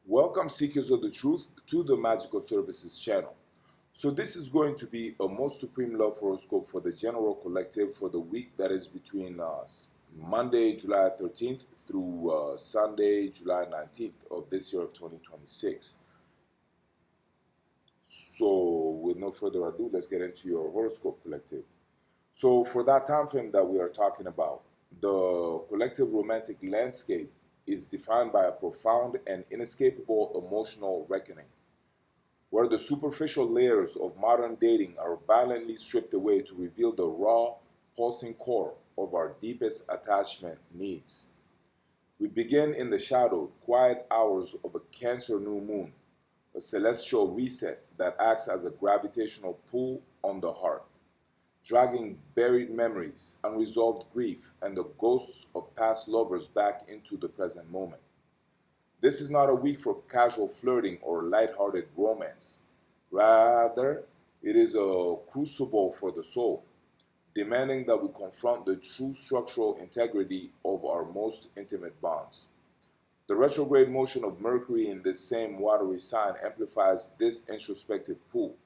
Welcome, seekers of the truth, to the Magical Services channel. So this is going to be a most supreme love horoscope for the general collective for the week that is between Monday, July 13th through Sunday, July 19th of this year of 2026. So with no further ado, let's get into your horoscope collective. So for that time frame that we are talking about, the collective romantic landscape is defined by a profound and inescapable emotional reckoning, where the superficial layers of modern dating are violently stripped away to reveal the raw, pulsing core of our deepest attachment needs. We begin in the shadowed, quiet hours of a Cancer new moon, a celestial reset that acts as a gravitational pull on the heart, dragging buried memories, unresolved grief, and the ghosts of past lovers back into the present moment. This is not a week for casual flirting or light-hearted romance. Rather, it is a crucible for the soul, demanding that we confront the true structural integrity of our most intimate bonds. The retrograde motion of Mercury in this same watery sign amplifies this introspective pull,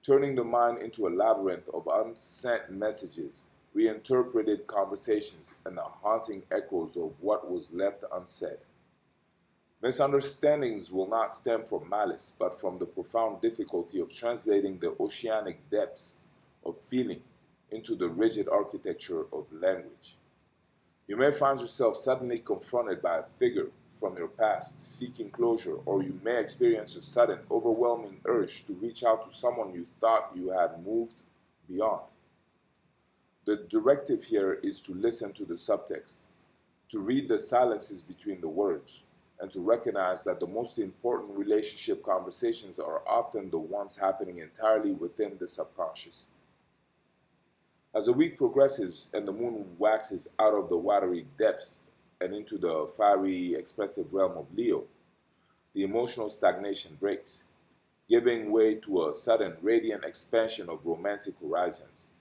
turning the mind into a labyrinth of unsent messages, reinterpreted conversations, and the haunting echoes of what was left unsaid. Misunderstandings will not stem from malice, but from the profound difficulty of translating the oceanic depths of feeling into the rigid architecture of language. You may find yourself suddenly confronted by a figure from your past seeking closure, or you may experience a sudden, overwhelming urge to reach out to someone you thought you had moved beyond. The directive here is to listen to the subtext, to read the silences between the words, and to recognize that the most important relationship conversations are often the ones happening entirely within the subconscious. As the week progresses and the moon waxes out of the watery depths and into the fiery, expressive realm of Leo, the emotional stagnation breaks, giving way to a sudden, radiant expansion of romantic horizons.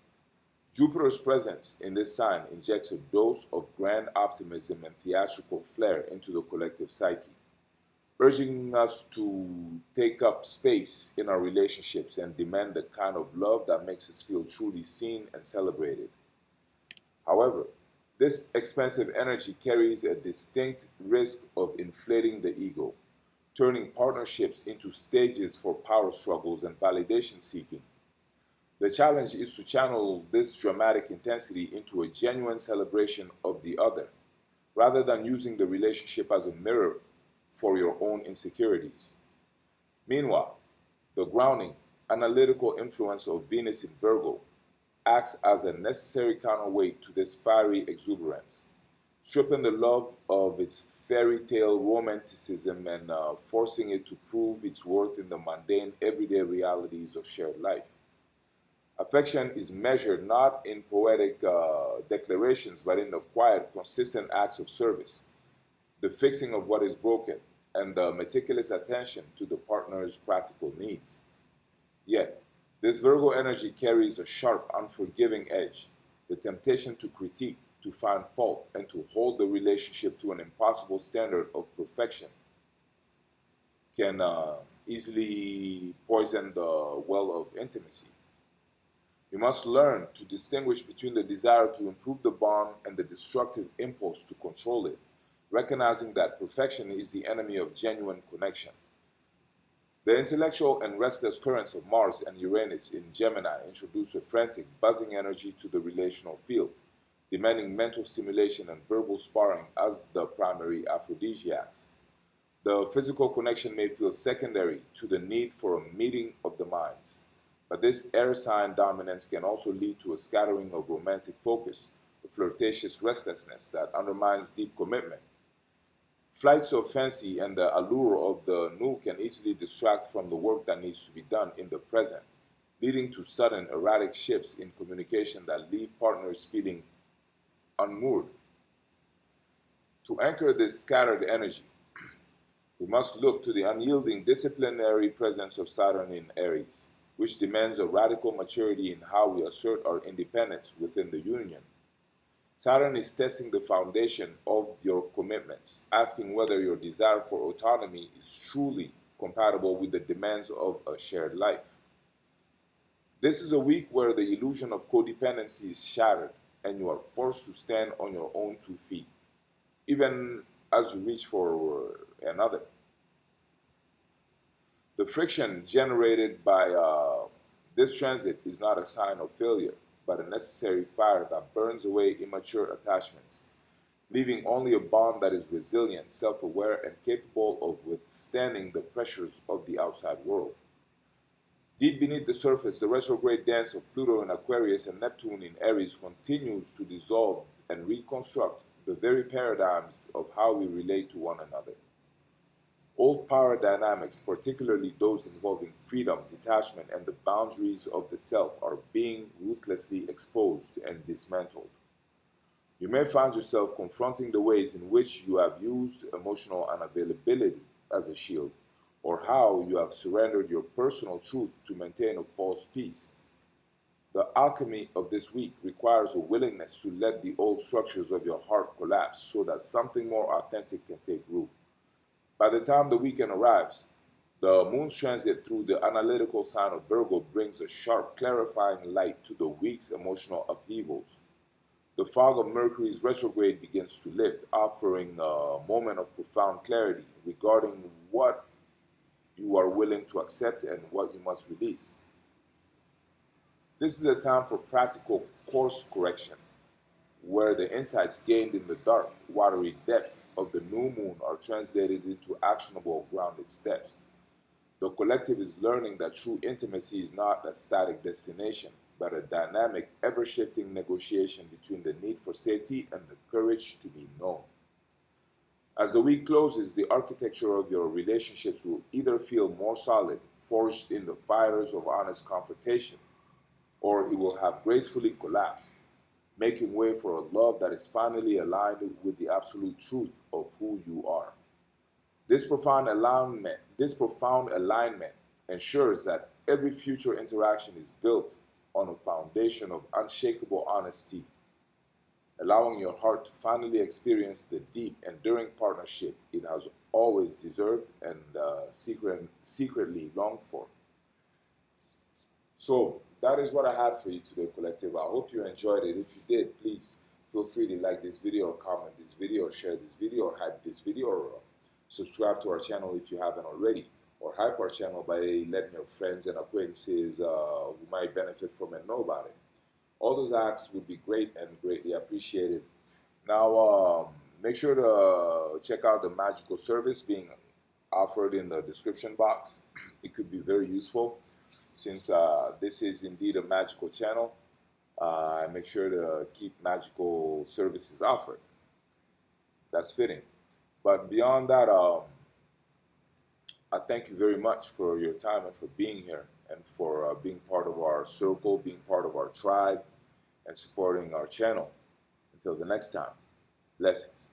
Jupiter's presence in this sign injects a dose of grand optimism and theatrical flair into the collective psyche, urging us to take up space in our relationships and demand the kind of love that makes us feel truly seen and celebrated. However, this expansive energy carries a distinct risk of inflating the ego, turning partnerships into stages for power struggles and validation seeking. The challenge is to channel this dramatic intensity into a genuine celebration of the other, rather than using the relationship as a mirror for your own insecurities. Meanwhile, the grounding, analytical influence of Venus in Virgo acts as a necessary counterweight to this fiery exuberance, stripping the love of its fairy tale romanticism and forcing it to prove its worth in the mundane, everyday realities of shared life. Affection is measured not in poetic declarations, but in the quiet, consistent acts of service, the fixing of what is broken, and the meticulous attention to the partner's practical needs. Yet, this Virgo energy carries a sharp, unforgiving edge, the temptation to critique, to find fault, and to hold the relationship to an impossible standard of perfection can easily poison the well of intimacy. You must learn to distinguish between the desire to improve the bond and the destructive impulse to control it, recognizing that perfection is the enemy of genuine connection. The intellectual and restless currents of Mars and Uranus in Gemini introduce a frantic, buzzing energy to the relational field, demanding mental stimulation and verbal sparring as the primary aphrodisiacs. The physical connection may feel secondary to the need for a meeting of the minds, but this air sign dominance can also lead to a scattering of romantic focus, a flirtatious restlessness that undermines deep commitment. Flights of fancy and the allure of the new can easily distract from the work that needs to be done in the present, leading to sudden erratic shifts in communication that leave partners feeling unmoored. To anchor this scattered energy, we must look to the unyielding disciplinary presence of Saturn in Aries, which demands a radical maturity in how we assert our independence within the union. Saturn is testing the foundation of your commitments, asking whether your desire for autonomy is truly compatible with the demands of a shared life. This is a week where the illusion of codependency is shattered and you are forced to stand on your own 2 feet, even as you reach for another. The friction generated by this transit is not a sign of failure, but a necessary fire that burns away immature attachments, leaving only a bond that is resilient, self-aware, and capable of withstanding the pressures of the outside world. Deep beneath the surface, the retrograde dance of Pluto in Aquarius and Neptune in Aries continues to dissolve and reconstruct the very paradigms of how we relate to one another. Old power dynamics, particularly those involving freedom, detachment, and the boundaries of the self, are being ruthlessly exposed and dismantled. You may find yourself confronting the ways in which you have used emotional unavailability as a shield, or how you have surrendered your personal truth to maintain a false peace. The alchemy of this week requires a willingness to let the old structures of your heart collapse so that something more authentic can take root. By the time the weekend arrives, the moon's transit through the analytical sign of Virgo brings a sharp, clarifying light to the week's emotional upheavals. The fog of Mercury's retrograde begins to lift, offering a moment of profound clarity regarding what you are willing to accept and what you must release. This is a time for practical course correction, where the insights gained in the dark, watery depths of the new moon are translated into actionable, grounded steps. The collective is learning that true intimacy is not a static destination, but a dynamic, ever-shifting negotiation between the need for safety and the courage to be known. As the week closes, the architecture of your relationships will either feel more solid, forged in the fires of honest confrontation, or it will have gracefully collapsed, making way for a love that is finally aligned with the absolute truth of who you are. This profound alignment ensures that every future interaction is built on a foundation of unshakable honesty, allowing your heart to finally experience the deep, enduring partnership it has always deserved and secretly longed for. So, that is what I had for you today, collective. I hope you enjoyed it. If you did, please feel free to like this video or comment this video or share this video or hype this video or subscribe to our channel if you haven't already, or hype our channel by letting your friends and acquaintances who might benefit from it know about it. All those acts would be great and greatly appreciated. Now, make sure to check out the magical service being offered in the description box. It could be very useful since this is indeed a magical channel. Make sure to keep magical services offered. That's fitting. But beyond that, I thank you very much for your time and for being here and for being part of our circle, being part of our tribe, and supporting our channel. Until the next time, blessings.